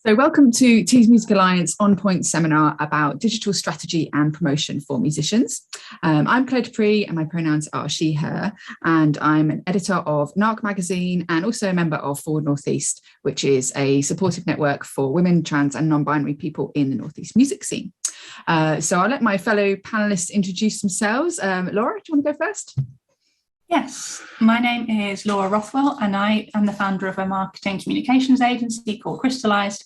So welcome to Tees Music Alliance On Point seminar about digital strategy and promotion for musicians. I'm Claire Dupree and my pronouns are she, her, and I'm an editor of NARC magazine and also a member of Forward Northeast, which is a supportive network for women, trans and non-binary people in the Northeast music scene. So I'll let my fellow panelists introduce themselves. Laura, do you want to go first? Yes, my name is Laura Rothwell and I am the founder of a marketing communications agency called Crystallised.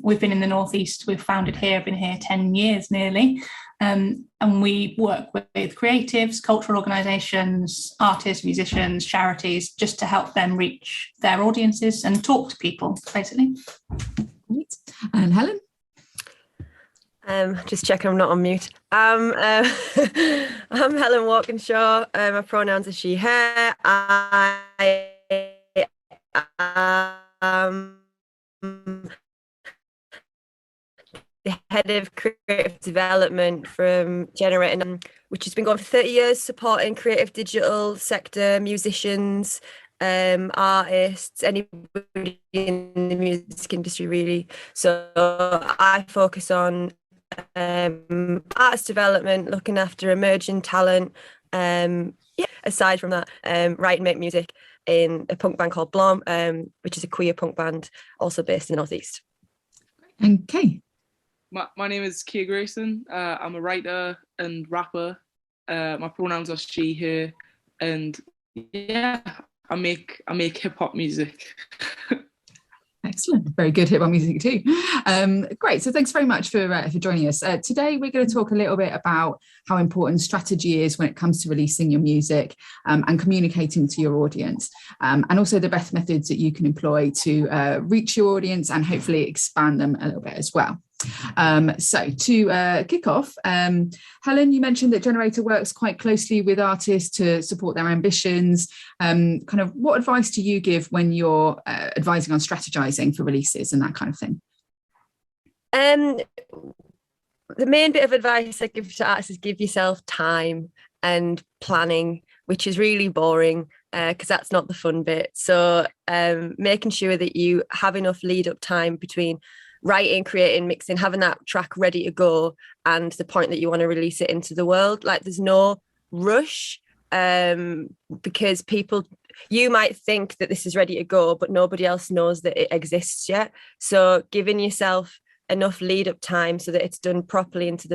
We've been in the Northeast, we've founded here, been here 10 years nearly, and we work with creatives, cultural organisations, artists, musicians, charities, just to help them reach their audiences and talk to people, basically. Great. And Helen? Just checking I'm not on mute. I'm Helen Walkinshaw. My pronouns are she, her. I am the head of creative development from Generating, which has been going for 30 years, supporting creative digital sector, musicians, artists, anybody in the music industry really. So I focus on artist development, looking after emerging talent. Aside from that, write and make music in a punk band called Blom, which is a queer punk band also based in the Northeast. And Kay? My name is Greyson. I'm a writer and rapper. My pronouns are she, her, and yeah, I make hip hop music. Excellent. Very good hip hop music too. Great. So thanks very much for joining us. Today, we're going to talk a little bit about how important strategy is when it comes to releasing your music and communicating to your audience, and also the best methods that you can employ to reach your audience and hopefully expand them a little bit as well. So to kick off, Helen, you mentioned that Generator works quite closely with artists to support their ambitions. Kind of what advice do you give when you're advising on strategizing for releases and that kind of thing? The main bit of advice I give to artists is give yourself time and planning, which is really boring because that's not the fun bit. So making sure that you have enough lead up time between writing, creating, mixing, having that track ready to go and the point that you want to release it into the world. Like there's no rush because you might think that this is ready to go, but nobody else knows that it exists yet. So giving yourself enough lead up time so that it's done properly into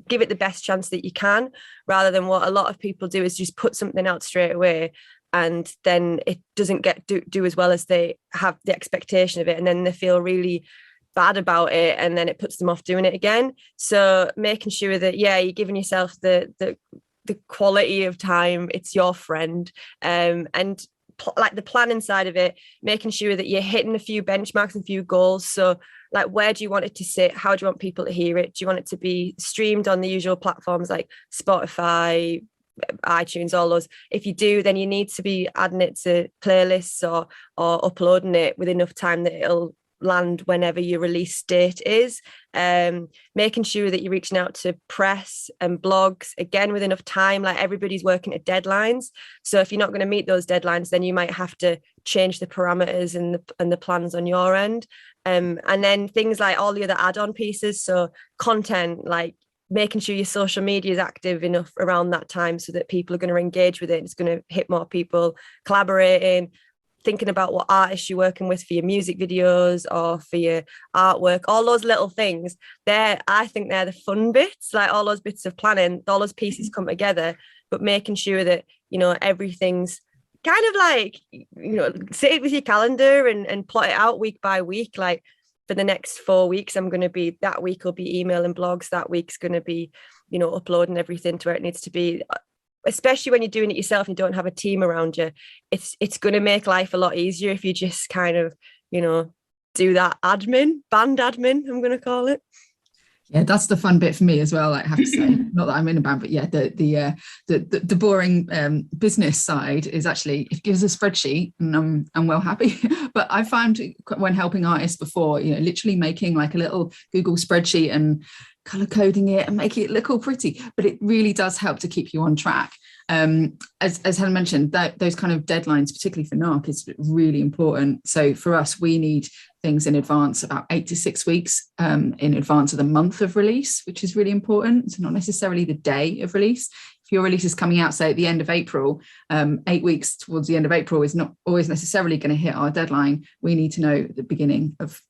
give it the best chance that you can, rather than what a lot of people do is just put something out straight away and then it doesn't do as well as they have the expectation of it, and then they feel really bad about it and then it puts them off doing it again. So making sure that you're giving yourself the quality of time, it's your friend, and like the planning side of it, making sure that you're hitting a few benchmarks and a few goals. So like, where do you want it to sit? How do you want people to hear it? Do you want it to be streamed on the usual platforms like Spotify, iTunes, all those? If you do, then you need to be adding it to playlists or uploading it with enough time that it'll land whenever your release date is. Making sure that you're reaching out to press and blogs again with enough time. Like everybody's working at deadlines, so if you're not going to meet those deadlines, then you might have to change the parameters and the plans on your end. And then things like all the other add-on pieces, so content, like making sure your social media is active enough around that time so that people are going to engage with it. It's going to hit more people, collaborating, thinking about what artists you're working with for your music videos or for your artwork, all those little things. I think they're the fun bits, like all those bits of planning, all those pieces come together, but making sure that, everything's kind of like, sit it with your calendar and plot it out week by week. Like for the next 4 weeks, that week will be emailing blogs, that week's going to be, uploading everything to where it needs to be. Especially when you're doing it yourself and you don't have a team around you, it's going to make life a lot easier if you just kind of, do that band admin, I'm going to call it. Yeah, that's the fun bit for me as well, I have to say. Not that I'm in a band, but yeah, the boring business side is actually, it gives a spreadsheet and I'm well happy. But I found when helping artists before, literally making like a little Google spreadsheet and color coding it and making it look all pretty, but it really does help to keep you on track. As Helen mentioned, that those kind of deadlines, particularly for NARC, is really important. So for us, we need things in advance, about 8 to 6 weeks in advance of the month of release, which is really important. So not necessarily the day of release. If your release is coming out, say, at the end of April, 8 weeks towards the end of April is not always necessarily going to hit our deadline. We need to know at the beginning of,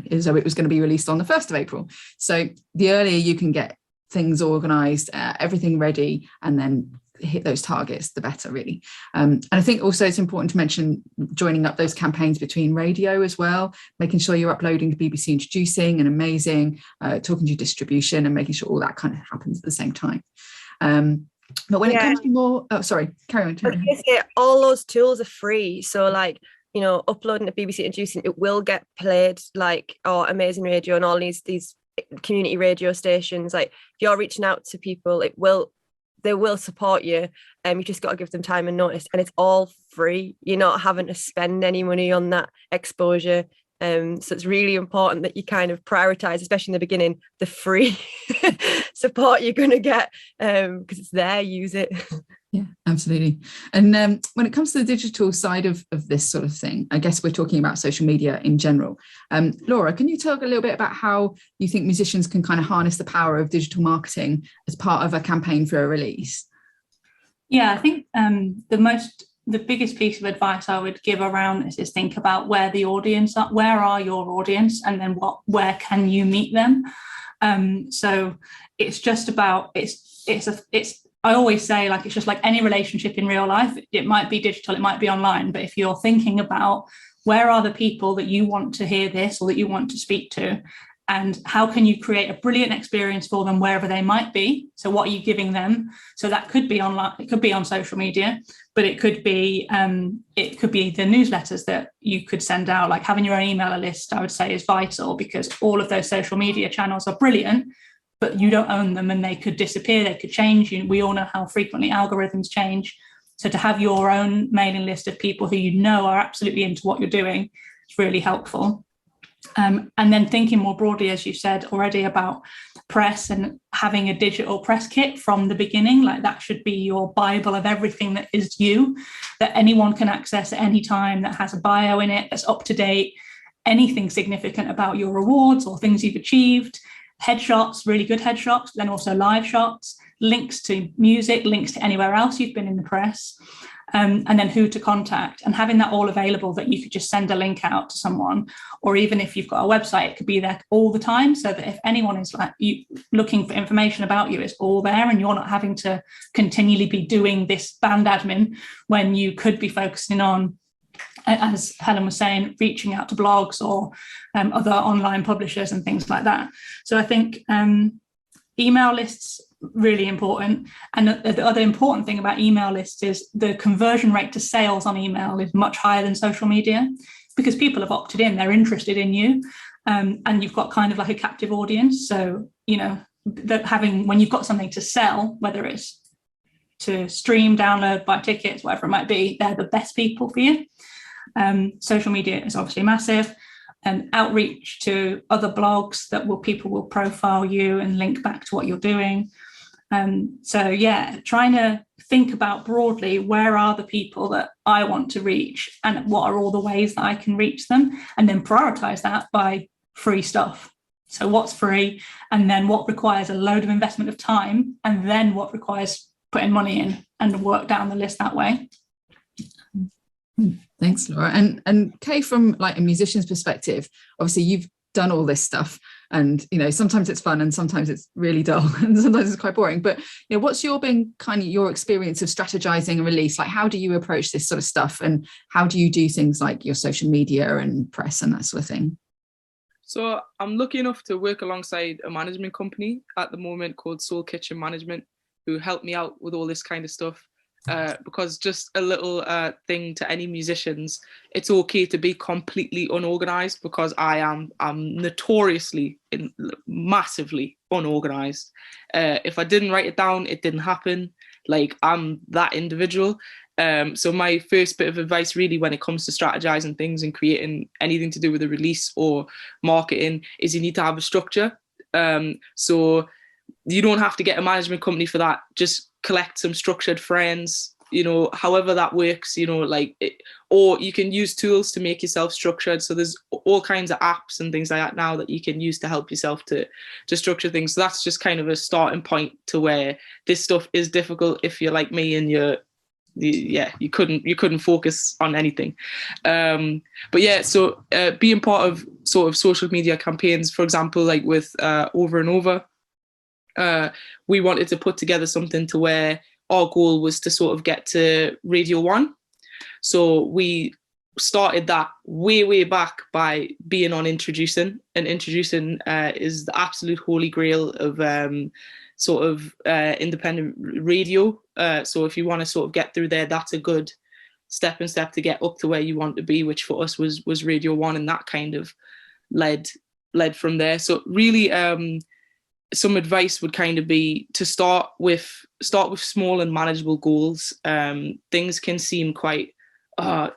as though it was going to be released on the 1st of April. So the earlier you can get things organised, everything ready, and then hit those targets, the better, really. And I think also it's important to mention joining up those campaigns between radio as well, making sure you're uploading to BBC Introducing and Amazing, talking to distribution, and making sure all that kind of happens at the same time. But when it comes to more, sorry, carry on. All those tools are free. So like, uploading to BBC Introducing, it will get played, like, Amazing Radio and all these community radio stations. Like, if you're reaching out to people, they will support you. You just got to give them time and notice, and it's all free. You're not having to spend any money on that exposure. So it's really important that you kind of prioritize, especially in the beginning, the free support you're going to get, because it's there, use it. Yeah, absolutely. And when it comes to the digital side of this sort of thing, I guess we're talking about social media in general. Laura, can you talk a little bit about how you think musicians can kind of harness the power of digital marketing as part of a campaign for a release? Yeah, I think the biggest piece of advice I would give around this is think about where the audience are, where are your audience, and then where can you meet them. So it's just about, I always say, like, it's just like any relationship in real life. It might be digital, it might be online, but if you're thinking about where are the people that you want to hear this or that you want to speak to, and how can you create a brilliant experience for them wherever they might be? So what are you giving them? So that could be online, it could be on social media, but it could be the newsletters that you could send out. Like, having your own email list, I would say, is vital, because all of those social media channels are brilliant, but you don't own them, and they could disappear, they could change. We all know how frequently algorithms change. So to have your own mailing list of people who are absolutely into what you're doing is really helpful. And then thinking more broadly, as you said already, about press and having a digital press kit from the beginning. Like, that should be your Bible of everything that is you, that anyone can access at any time, that has a bio in it, that's up to date, anything significant about your awards or things you've achieved, headshots, really good headshots, then also live shots, links to music, links to anywhere else you've been in the press, and then who to contact, and having that all available, that you could just send a link out to someone, or even if you've got a website, it could be there all the time, so that if anyone is looking for information about you, it's all there, and you're not having to continually be doing this band admin when you could be focusing on, as Helen was saying, reaching out to blogs or other online publishers and things like that. So I think email lists, really important. And the other important thing about email lists is the conversion rate to sales on email is much higher than social media, because people have opted in, they're interested in you, and you've got kind of like a captive audience. So, when you've got something to sell, whether it's to stream, download, buy tickets, whatever it might be, they're the best people for you. Social media is obviously massive, and outreach to other blogs people will profile you and link back to what you're doing. So yeah, trying to think about broadly, where are the people that I want to reach, and what are all the ways that I can reach them, and then prioritize that by free stuff. So what's free, and then what requires a load of investment of time, and then what requires putting money in, and work down the list that way. Thanks, Laura. And Kay, from like a musician's perspective, obviously you've done all this stuff, and sometimes it's fun and sometimes it's really dull and sometimes it's quite boring, but what's your experience of strategizing a release? Like, how do you approach this sort of stuff, and how do you do things like your social media and press and that sort of thing? So I'm lucky enough to work alongside a management company at the moment called Soul Kitchen Management, who help me out with all this kind of stuff. Because just a little thing to any musicians, it's okay to be completely unorganized, because I'm notoriously massively unorganized. If I didn't write it down, it didn't happen. Like, I'm that individual. So my first bit of advice really when it comes to strategizing things and creating anything to do with a release or marketing is you need to have a structure. So you don't have to get a management company for that. Just collect some structured friends, you know, however that works, you know, like or you can use tools to make yourself structured. So there's all kinds of apps and things like that now that you can use to help yourself to structure things. So that's just kind of a starting point to where this stuff is difficult if you're like me and you couldn't focus on anything. But yeah, so being part of sort of social media campaigns, for example, like with Over and Over, we wanted to put together something to where our goal was to sort of get to Radio 1. So we started that way back by being on Introducing, and Introducing is the absolute holy grail of sort of independent radio. So if you want to sort of get through there, that's a good stepping step to get up to where you want to be, which for us was Radio 1, and that kind of led from there. So really some advice would kind of be to start with small and manageable goals. Things can seem quite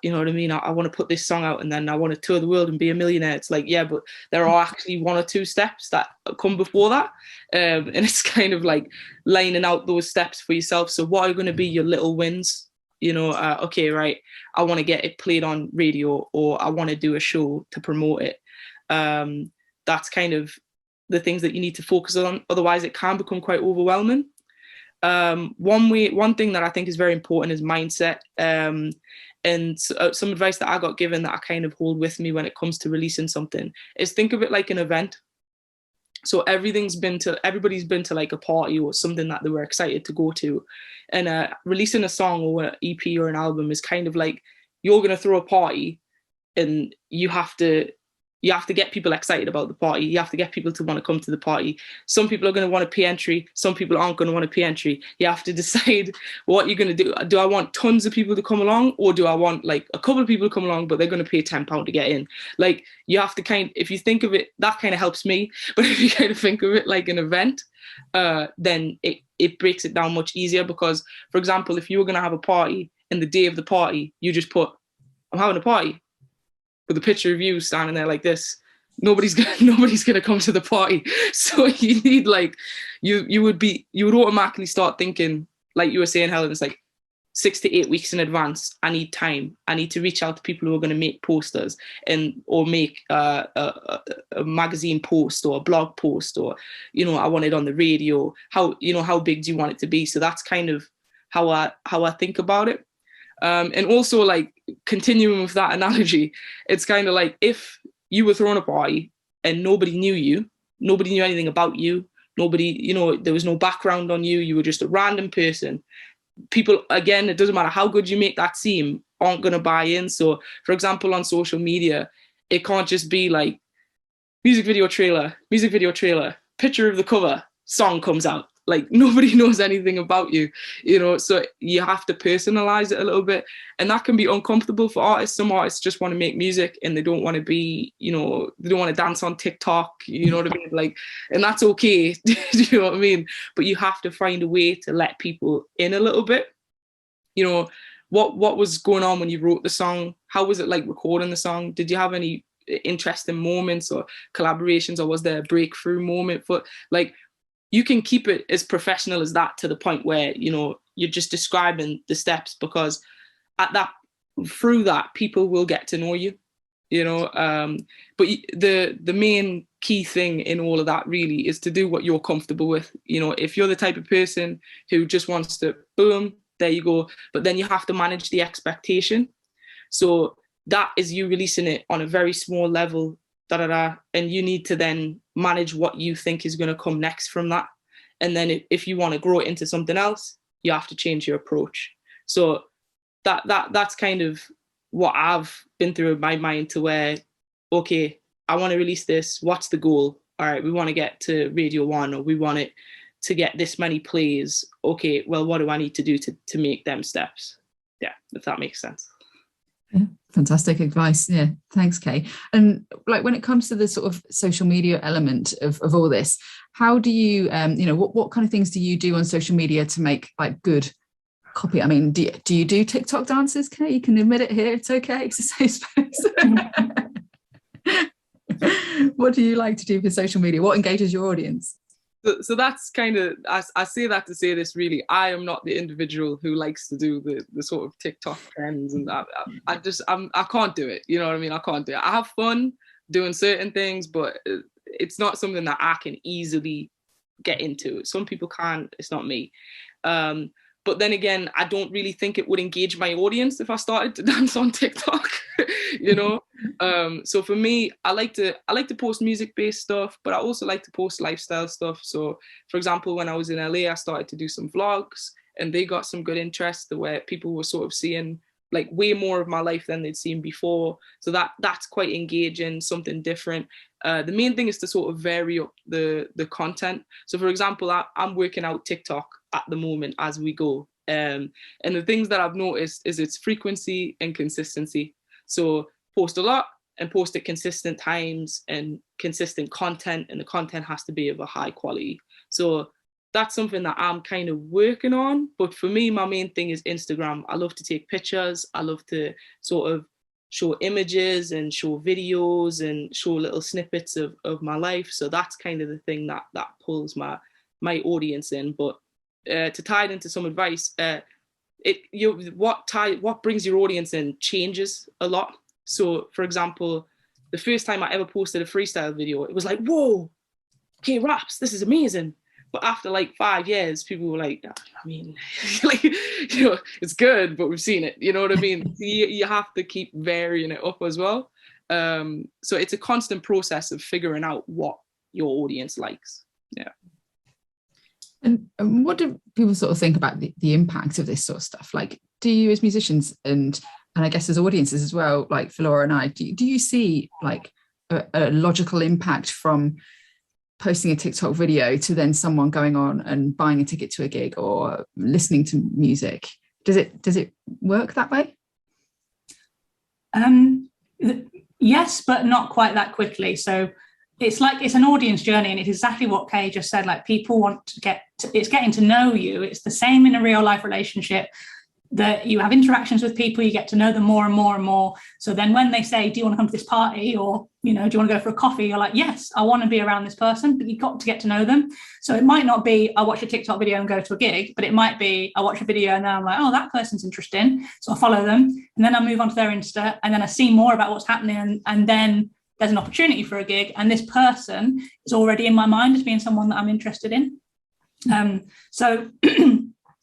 you know what I mean? I want to put this song out and then I want to tour the world and be a millionaire. It's like, yeah, but there are actually 1 or 2 steps that come before that. And it's kind of like lining out those steps for yourself. So what are going to be your little wins? You know, okay, right, I want to get it played on radio, or I want to do a show to promote it. That's kind of the things that you need to focus on. Otherwise, it can become quite overwhelming. One thing that I think is very important is mindset. And some advice that I got given that I kind of hold with me when it comes to releasing something is think of it like an event. So everybody's been to like a party or something that they were excited to go to, and releasing a song or an EP or an album is kind of like you're going to throw a party, and you have to get people excited about the party. You have to get people to want to come to the party. Some people are going to want to pay entry. Some people aren't going to want to pay entry. You have to decide what you're going to do. Do I want tons of people to come along, or do I want like a couple of people to come along, but they're going to pay £10 to get in? Like, you have to if you think of it, that kind of helps me. But if you kind of think of it like an event, then it breaks it down much easier. Because, for example, if you were going to have a party and the day of the party, you just put, I'm having a party, with a picture of you standing there like this, nobody's gonna come to the party. So you need like you would automatically start thinking, like you were saying, Helen, it's like 6 to 8 weeks in advance. I need time. I need to reach out to people who are going to make posters or make a magazine post or a blog post, or, you know, I want it on the radio. How big do you want it to be? So that's kind of how I think about it. And also, like, continuing with that analogy, it's kind of like if you were throwing a party and nobody knew you, nobody knew anything about you, nobody, you know, there was no background on you, you were just a random person. People, again, it doesn't matter how good you make that seem, aren't going to buy in. So, for example, on social media, it can't just be like music video trailer, picture of the cover, song comes out. Like, nobody knows anything about you, you know, so you have to personalize it a little bit. And that can be uncomfortable for artists. Some artists just want to make music and they don't want to be, you know, they don't want to dance on TikTok, you know what I mean? Like, and that's okay, do you know what I mean? But you have to find a way to let people in a little bit. You know, what was going on when you wrote the song? How was it like recording the song? Did you have any interesting moments or collaborations, or was there a breakthrough moment? For like, you can keep it as professional as that, to the point where, you know, you're just describing the steps, because through that people will get to know you, you know. But the main key thing in all of that really is to do what you're comfortable with. You know, if you're the type of person who just wants to boom, there you go, but then you have to manage the expectation. So that is you releasing it on a very small level, and you need to then manage what you think is going to come next from that. And then if you want to grow it into something else, you have to change your approach. So that's kind of what I've been through in my mind, to where, okay, I want to release this. What's the goal? All right, we want to get to Radio 1, or we want it to get this many plays. Okay, well, what do I need to do to make them steps? Yeah, if that makes sense. Yeah, fantastic advice. Yeah, thanks, Kay. And like, when it comes to the sort of social media element of all this, how do you, you know, what kind of things do you do on social media to make like good copy? I mean, do you do TikTok dances, Kay? You can admit it here. It's okay. It's a safe space. What do you like to do for social media? What engages your audience? So that's kind of, I say that to say this, really, I am not the individual who likes to do the sort of TikTok trends, and I can't do it. You know what I mean? I can't do it. I have fun doing certain things, but it's not something that I can easily get into. Some people can, it's not me. But then again, I don't really think it would engage my audience if I started to dance on TikTok, you know? So for me, I like to post music-based stuff, but I also like to post lifestyle stuff. So for example, when I was in LA, I started to do some vlogs, and they got some good interest, where people were sort of seeing like way more of my life than they'd seen before. So that's quite engaging, something different. The main thing is to sort of vary up the content. So for example, I'm working out TikTok at the moment as we go. And the things that I've noticed is its frequency and consistency. So post a lot and post at consistent times and consistent content, and the content has to be of a high quality. So that's something that I'm kind of working on. But for me, my main thing is Instagram. I love to take pictures. I love to sort of show images and show videos and show little snippets of my life. So that's kind of the thing that pulls my audience in. But to tie it into some advice, what brings your audience in changes a lot. So for example, the first time I ever posted a freestyle video, it was like, whoa, okay, raps, this is amazing. But after like 5 years, people were like, I mean, like, you know, it's good, but we've seen it. You know what I mean? You have to keep varying it up as well. So it's a constant process of figuring out what your audience likes. Yeah. And what do people sort of think about the impact of this sort of stuff? Like, do you as musicians and I guess as audiences as well, like for Laura and I, do you see like a logical impact from posting a TikTok video to then someone going on and buying a ticket to a gig or listening to music? Does it work that way? Yes, but not quite that quickly. So it's an audience journey, and it's exactly what Kay just said. Like, people want to it's getting to know you. It's the same in a real life relationship, that you have interactions with people, you get to know them more and more and more. So then when they say, do you want to come to this party, or, you know, do you want to go for a coffee? You're like, yes, I want to be around this person, but you've got to get to know them. So it might not be, I watch a TikTok video and go to a gig, but it might be, I watch a video and then I'm like, oh, that person's interesting. So I follow them, and then I move on to their Insta, and then I see more about what's happening. And then there's an opportunity for a gig, and this person is already in my mind as being someone that I'm interested in. So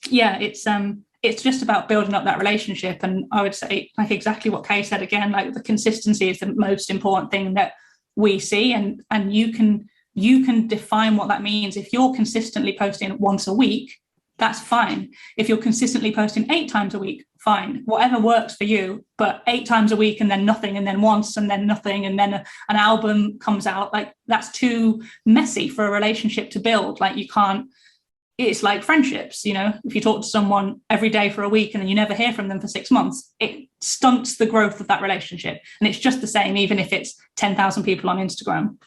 yeah, it's just about building up that relationship. And I would say, like exactly what Kay said again, like the consistency is the most important thing that we see. And you can define what that means. If you're consistently posting once a week, that's fine. If you're consistently posting 8 times a week, fine. Whatever works for you. But 8 times a week and then nothing, and then once and then nothing, and then an album comes out, like that's too messy for a relationship to build. Like, you can't. It's like friendships, you know, if you talk to someone every day for a week and then you never hear from them for 6 months, it stunts the growth of that relationship. And it's just the same, even if it's 10,000 people on Instagram.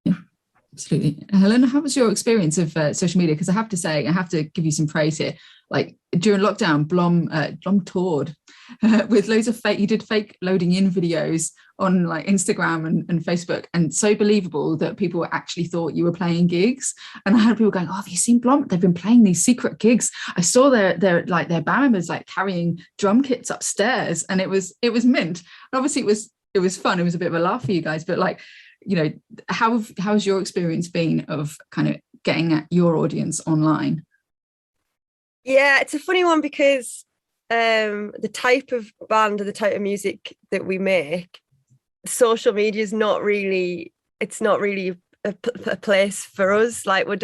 Yeah, absolutely. Helen, how was your experience of social media? Because I have to say, I have to give you some praise here. Like, during lockdown, Blom toured with loads of fake, you did fake loading in videos on like Instagram and Facebook, and so believable that people actually thought you were playing gigs. And I had people going, oh, have you seen Blom? They've been playing these secret gigs. I saw their band members like carrying drum kits upstairs, and it was mint. And obviously it was fun. It was a bit of a laugh for you guys, but like, you know, how's your experience been of kind of getting at your audience online? Yeah, it's a funny one, because the type of band or the type of music that we make, social media is not really a place for us. Like, we're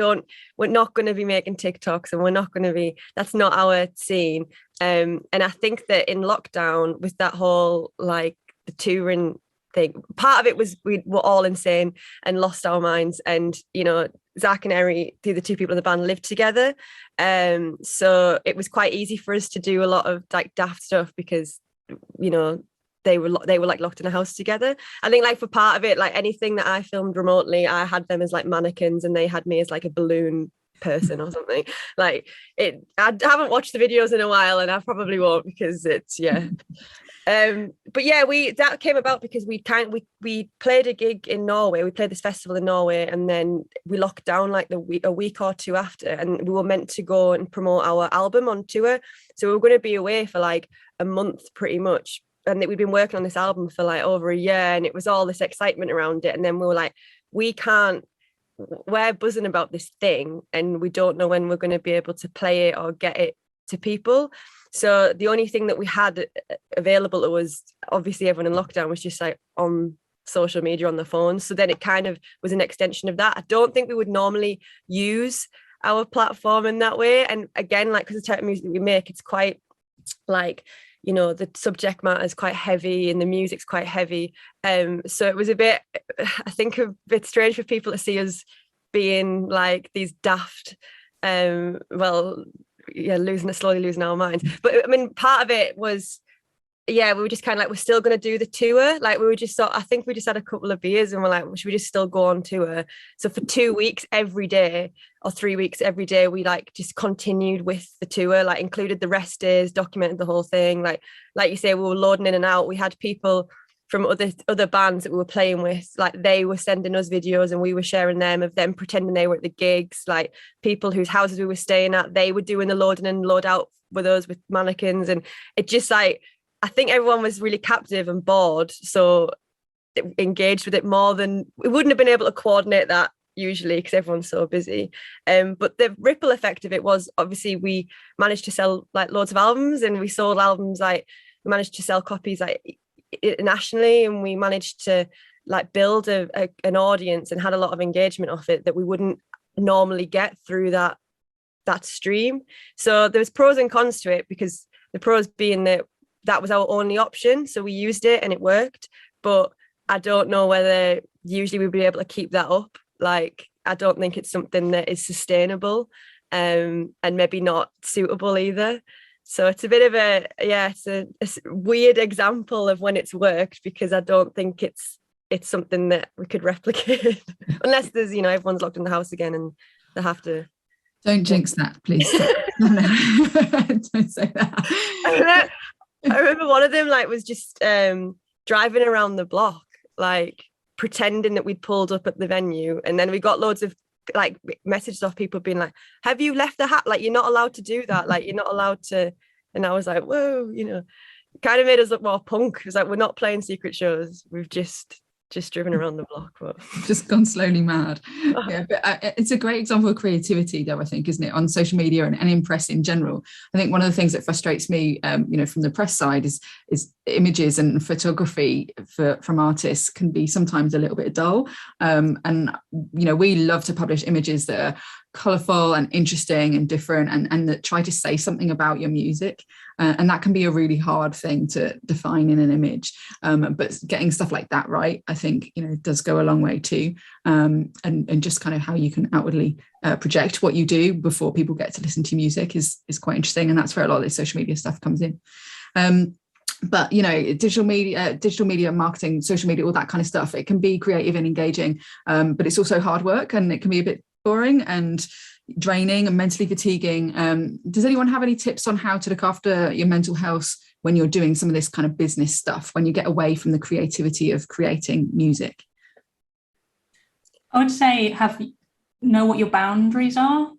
not going to be making TikToks, and we're not going to be, that's not our scene. And I think that in lockdown, with that whole like the touring thing, part of it was we were all insane and lost our minds. And, you know, Zach and Eri, the other 2 people in the band, lived together. So it was quite easy for us to do a lot of like daft stuff, because, you know, they were like locked in a house together. I think like for part of it, like anything that I filmed remotely, I had them as like mannequins and they had me as like a balloon person or something. Like, I haven't watched the videos in a while, and I probably won't, because it's, yeah. But yeah, that came about because we played a gig in Norway. We played this festival in Norway, and then we locked down like a week or two after, and we were meant to go and promote our album on tour. So we were going to be away for like a month pretty much, and we'd been working on this album for like over a year, and it was all this excitement around it. And then we were like, we're buzzing about this thing, and we don't know when we're going to be able to play it or get it to people. So the only thing that we had available was, obviously everyone in lockdown was just like on social media on the phone. So then it kind of was an extension of that. I don't think we would normally use our platform in that way. And again, like, because the type of music that we make, it's quite like, you know, the subject matter is quite heavy and the music's quite heavy. So it was a bit, I think, a bit strange for people to see us being like these daft, slowly losing our minds. But I mean, part of it was, we were just kind of like, we're still going to do the tour. Like, we were just I think we just had a couple of beers and we're like, well, should we just still go on tour? So for 2 weeks every day, or 3 weeks every day, we like just continued with the tour, like included the rest days, documented the whole thing. Like you say, we were loading in and out. We had people from other bands that we were playing with, like they were sending us videos and we were sharing them of them pretending they were at the gigs. Like people whose houses we were staying at, they were doing the loading and load out with us with mannequins. And it just like, I think everyone was really captive and bored, so engaged with it more than we wouldn't have been able to coordinate that usually because everyone's so busy. But the ripple effect of it was, obviously we managed to sell like loads of albums, and we sold albums, like we managed to sell copies like nationally, and we managed to like build an audience and had a lot of engagement off it that we wouldn't normally get through that stream. So there's pros and cons to it, because the pros being that was our only option, so we used it and it worked. But I don't know whether usually we'd be able to keep that up. Like, I don't think it's something that is sustainable, and maybe not suitable either. So it's a bit of it's a weird example of when it's worked, because I don't think it's something that we could replicate unless there's, you know, everyone's locked in the house again and they have to. Don't jinx that, please. No. Don't say that. I remember one of them like was just driving around the block, like pretending that we'd pulled up at the venue, and then we got loads of like messages off people being like, have you left the hat? Like, you're not allowed to do that, like you're not allowed to. And I was like, whoa, you know, it kind of made us look more punk. It was like, we're not playing secret shows, we've just driven around the block, but just gone slowly mad. Yeah, but it's a great example of creativity though, I think, isn't it, on social media and in press in general. I think one of the things that frustrates me, you know, from the press side is images and photography from artists can be sometimes a little bit dull, and you know, we love to publish images that are colourful and interesting and different, and that try to say something about your music, and that can be a really hard thing to define in an image, but getting stuff like that right, I think, you know, does go a long way too, and just kind of how you can outwardly project what you do before people get to listen to music is quite interesting, and that's where a lot of this social media stuff comes in. But, you know, digital media marketing, social media, all that kind of stuff, it can be creative and engaging, but it's also hard work, and it can be a bit boring and draining and mentally fatiguing. Does anyone have any tips on how to look after your mental health when you're doing some of this kind of business stuff, when you get away from the creativity of creating music? I would say know what your boundaries are.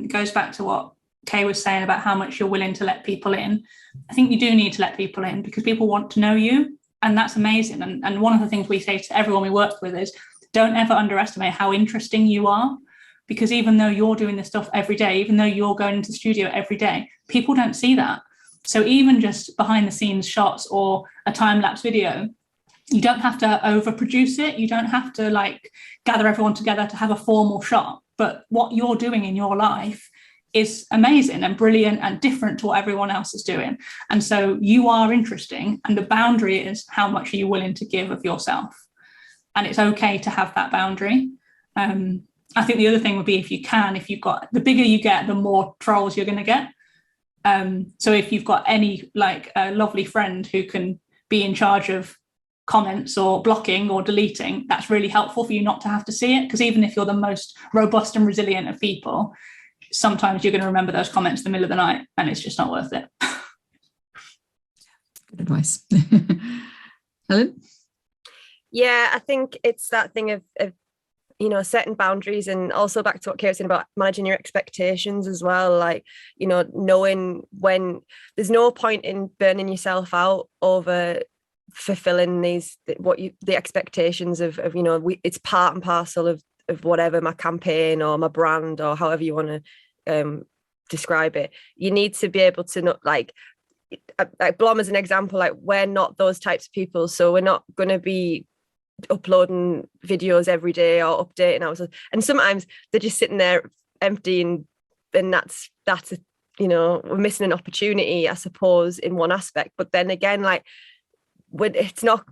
Goes back to what Kay was saying about how much you're willing to let people in. I think you do need to let people in because people want to know you, and that's amazing. And one of the things we say to everyone we work with is, don't ever underestimate how interesting you are, because even though you're doing this stuff every day, even though you're going into the studio every day, people don't see that. So even just behind the scenes shots or a time-lapse video, you don't have to overproduce it. You don't have to like gather everyone together to have a formal shot. But what you're doing in your life is amazing and brilliant and different to what everyone else is doing. And so you are interesting, and the boundary is how much are you willing to give of yourself. And it's okay to have that boundary. I think the other thing would be, if you've got, the bigger you get, the more trolls you're going to get. So if you've got any like a lovely friend who can be in charge of comments or blocking or deleting, that's really helpful for you not to have to see it, because even if you're the most robust and resilient of people, sometimes you're going to remember those comments in the middle of the night, and it's just not worth it. Good advice. Helen? Yeah, I think it's that thing of setting boundaries, and also back to what Kate was saying about managing your expectations as well. Like, knowing when there's no point in burning yourself out over fulfilling the expectations of it's part and parcel of whatever my campaign or my brand or however you want to describe it. You need to be able to not like Blom as an example, like we're not those types of people, so we're not going to be uploading videos every day or updating ourselves, and sometimes they're just sitting there empty, and that's we're missing an opportunity, I suppose, in one aspect. But then again, like when it's not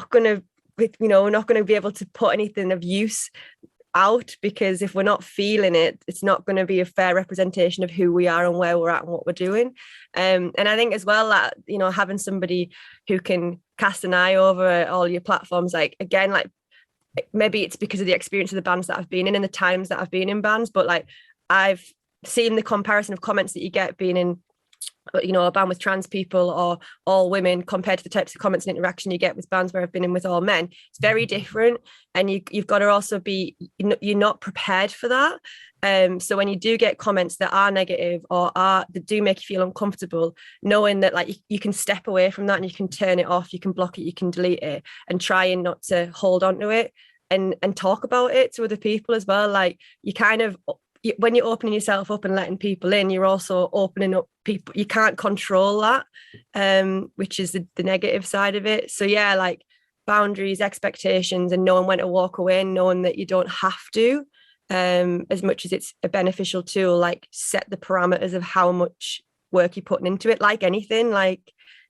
going to, we're not going to be able to put anything of use out, because if we're not feeling it, it's not going to be a fair representation of who we are and where we're at and what we're doing. And I think as well that having somebody who can cast an eye over all your platforms, like again, like maybe it's because of the experience of the bands that I've been in and the times that I've been in bands, but like I've seen the comparison of comments that you get being in a band with trans people or all women compared to the types of comments and interaction you get with bands where I've been in with all men. It's very different, and you've got to also be, you're not prepared for that. So when you do get comments that are negative or that do make you feel uncomfortable, knowing that like you can step away from that and you can turn it off, you can block it, you can delete it, and try and not to hold on to it, and talk about it to other people as well. Like you kind of, when you're opening yourself up and letting people in, you're also opening up people. You can't control that, which is the negative side of it. So yeah, like boundaries, expectations, and knowing when to walk away, and knowing that you don't have to, as much as it's a beneficial tool, set the parameters of how much work you're putting into it. Like anything,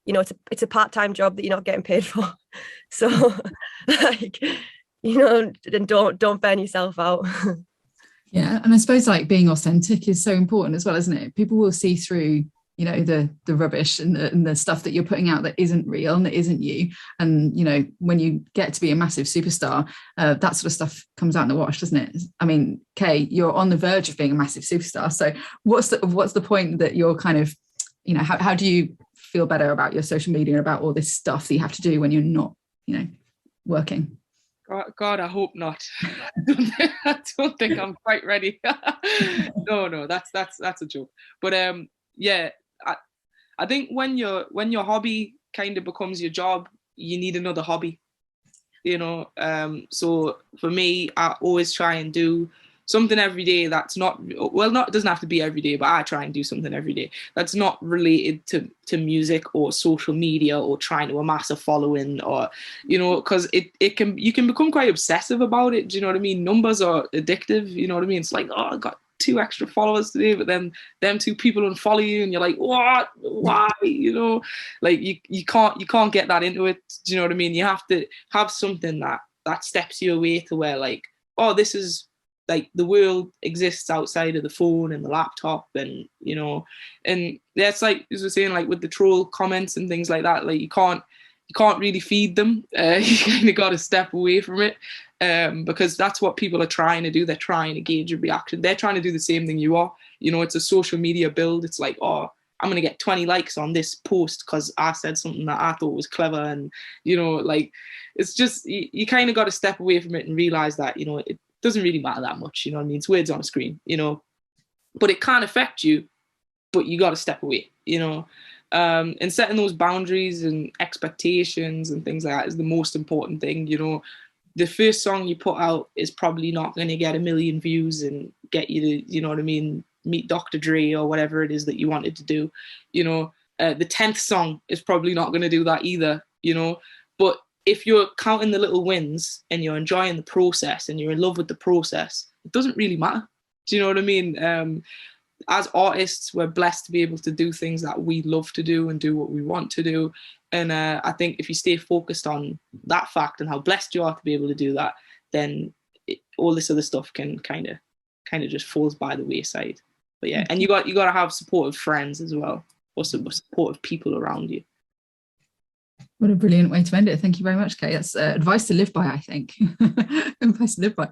it's a part-time job that you're not getting paid for. So and don't burn yourself out. Yeah, and I suppose being authentic is so important as well, isn't it? People will see through, the rubbish and the stuff that you're putting out that isn't real and that isn't you. And when you get to be a massive superstar, that sort of stuff comes out in the wash, doesn't it? I mean, Kay, you're on the verge of being a massive superstar. So what's the point that you're kind of, how do you feel better about your social media and about all this stuff that you have to do when you're not, working? God, I hope not. I don't think I'm quite ready. No, that's a joke. But yeah, I think when your hobby kind of becomes your job, you need another hobby. So for me, I always try and do something every day that's not, it doesn't have to be every day, but I try and do something every day that's not related to music or social media or trying to amass a following, or because you can become quite obsessive about it. Do you know what I mean? Numbers are addictive. You know what I mean? It's like, oh, I got 2 extra followers today, but then them 2 people unfollow you and you're like, what? Why? Like you can't get that into it. Do you know what I mean? You have to have something that steps you away to where, like, oh, this is like the world exists outside of the phone and the laptop, and and that's like, as we're saying, like with the troll comments and things like that, like you can't really feed them. You kind of got to step away from it, because that's what people are trying to do. They're trying to gauge a reaction. They're trying to do the same thing you are. It's a social media build. It's like, oh, I'm going to get 20 likes on this post because I said something that I thought was clever. And, like, it's just, you kind of got to step away from it and realize that, it doesn't really matter that much. You know what I mean? It's words on a screen, but it can affect you, but you got to step away, and setting those boundaries and expectations and things like that is the most important thing. The first song you put out is probably not going to get 1 million views and get you to, you know what I mean, meet Dr. Dre or whatever it is that you wanted to do. The 10th song is probably not going to do that either, but if you're counting the little wins and you're enjoying the process and you're in love with the process, it doesn't really matter. Do you know what I mean? As artists, we're blessed to be able to do things that we love to do and do what we want to do. And I think if you stay focused on that fact and how blessed you are to be able to do that, then all this other stuff can kind of just falls by the wayside. But yeah, and you got to have supportive friends as well, or supportive people around you. What a brilliant way to end it. Thank you very much, Kate. That's advice to live by, I think. Advice to live by.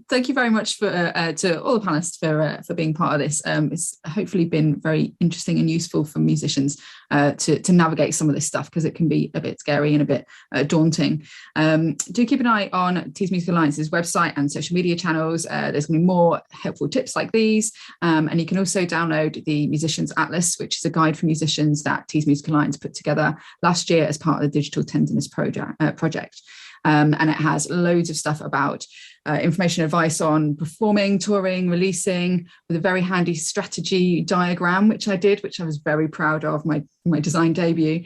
Thank you very much to all the panelists for being part of this. It's hopefully been very interesting and useful for musicians to navigate some of this stuff, because it can be a bit scary and a bit daunting. Do keep an eye on Tees Music Alliance's website and social media channels. There's going to be more helpful tips like these. And you can also download the Musicians Atlas, which is a guide for musicians that Tees Music Alliance put together last year as part of the Digital Tenderness project. And it has loads of stuff about information, advice on performing, touring, releasing, with a very handy strategy diagram, which I was very proud of, my design debut.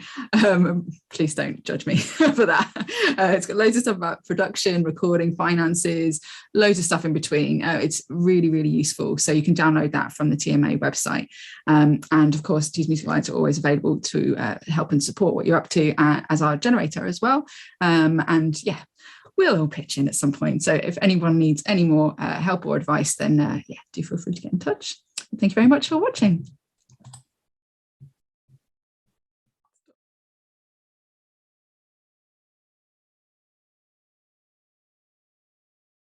Please don't judge me for that. It's got loads of stuff about production, recording, finances, loads of stuff in between. It's really, really useful. So you can download that from the TMA website. And of course, Tees Music Alliance are always available to help and support what you're up to as our generator as well. And yeah, we'll all pitch in at some point. So if anyone needs any more help or advice, then do feel free to get in touch. Thank you very much for watching.